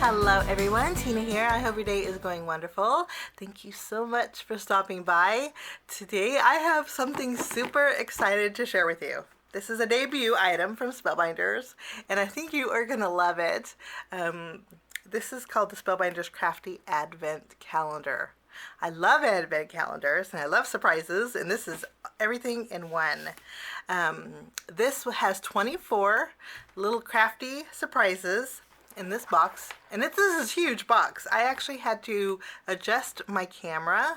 Hello everyone, Tina here. I hope your day is going wonderful. Thank you so much for stopping by. Today I have something super excited to share with you. This is a debut item from Spellbinders and I think you are going to love it. This is called the Spellbinders Crafty Advent Calendar. I love advent calendars and I love surprises, and this is everything in one. This has 24 little crafty surprises in this box, and this is a huge box. I actually had to adjust my camera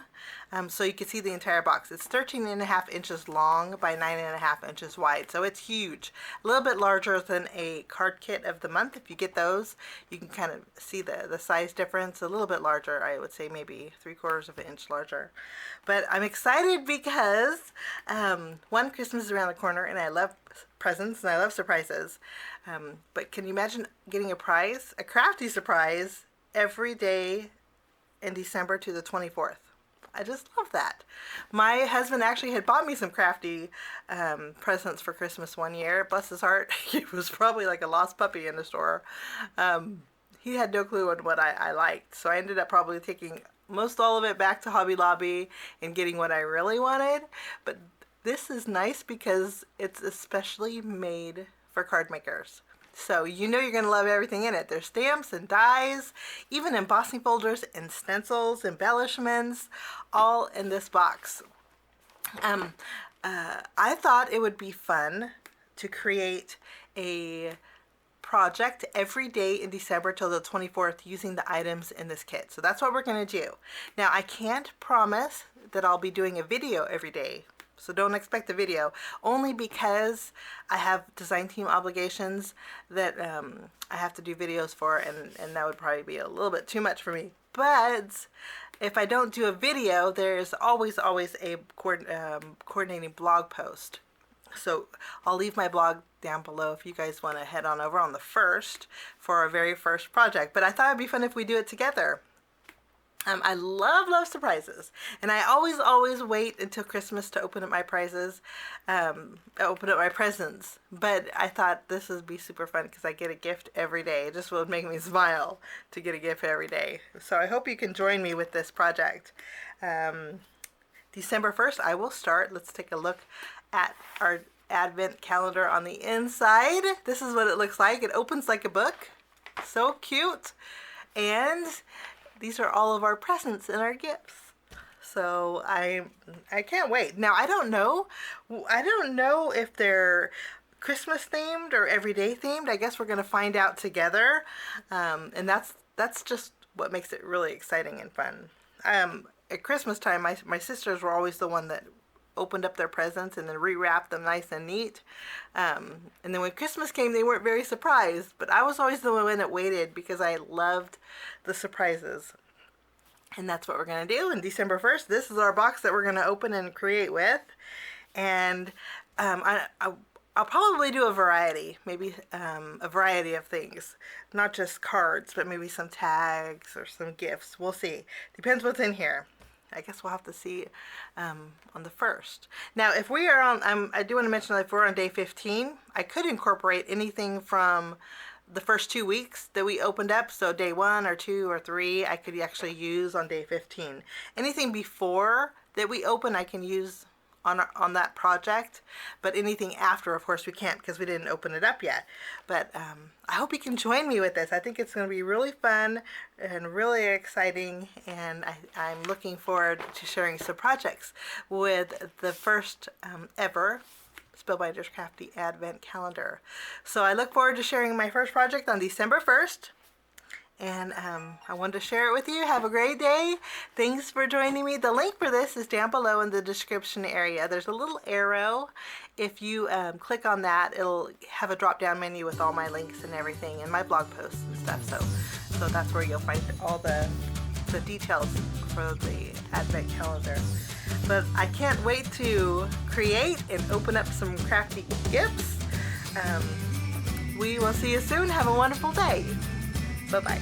so you can see the entire box. It's 13.5 inches long by 9.5 inches wide, so it's huge. A little bit larger than a card kit of the month. If you get those, you can kind of see the size difference. A little bit larger, I would say maybe 3/4 of an inch larger. But I'm excited because one, Christmas is around the corner and I love presents and I love surprises. But can you imagine getting a prize, a crafty surprise, every day in December to the 24th? I just love that. My husband actually had bought me some crafty presents for Christmas one year. Bless his heart, he was probably like a lost puppy in the store. He had no clue on what I liked, so I ended up probably taking most all of it back to Hobby Lobby and getting what I really wanted. But this is nice because it's especially made for card makers. So you know you're going to love everything in it. There's stamps and dies, even embossing folders and stencils, embellishments, all in this box. I thought it would be fun to create a project every day in December till the 24th using the items in this kit. So that's what we're going to do. Now I can't promise that I'll be doing a video every day. So don't expect a video, only because I have design team obligations that I have to do videos for, and that would probably be a little bit too much for me. But if I don't do a video, there's always a coordinating blog post. So I'll leave my blog down below if you guys want to head on over on the 1st for our very first project. But I thought it'd be fun if we do it together. I love surprises, and I always wait until Christmas to open up my presents. But I thought this would be super fun because I get a gift every day. It just would make me smile to get a gift every day. So I hope you can join me with this project. December 1st, I will start. Let's take a look at our advent calendar on the inside. This is what it looks like. It opens like a book. So cute. And these are all of our presents and our gifts. So I can't wait. Now I don't know if they're Christmas themed or everyday themed. I guess we're gonna find out together. And that's just what makes it really exciting and fun. At Christmas time, my sisters were always the one that opened up their presents and then rewrapped them nice and neat. And then when Christmas came, they weren't very surprised, but I was always the one that waited because I loved the surprises. And that's what we're going to do. And December 1st, this is our box that we're going to open and create with. And I'll probably do a variety, maybe a variety of things. Not just cards, but maybe some tags or some gifts. We'll see. Depends what's in here. I guess we'll have to see on the 1st. Now, if we are on, I do want to mention that if we're on day 15, I could incorporate anything from the first 2 weeks that we opened up. So day 1 or 2 or 3, I could actually use on day 15. Anything before that we open, I can use on that project, but anything after, of course, we can't because we didn't open it up yet. But I hope you can join me with this. I think it's going to be really fun and really exciting, and I'm looking forward to sharing some projects with the first ever Spellbinders Crafty Advent Calendar. So I look forward to sharing my first project on December 1st. And I wanted to share it with you. Have a great day. Thanks for joining me. The link for this is down below in the description area. There's a little arrow. If you click on that, it'll have a drop-down menu with all my links and everything, and my blog posts and stuff. So that's where you'll find all the details for the Advent Calendar. But I can't wait to create and open up some crafty gifts. We will see you soon. Have a wonderful day. Bye-bye.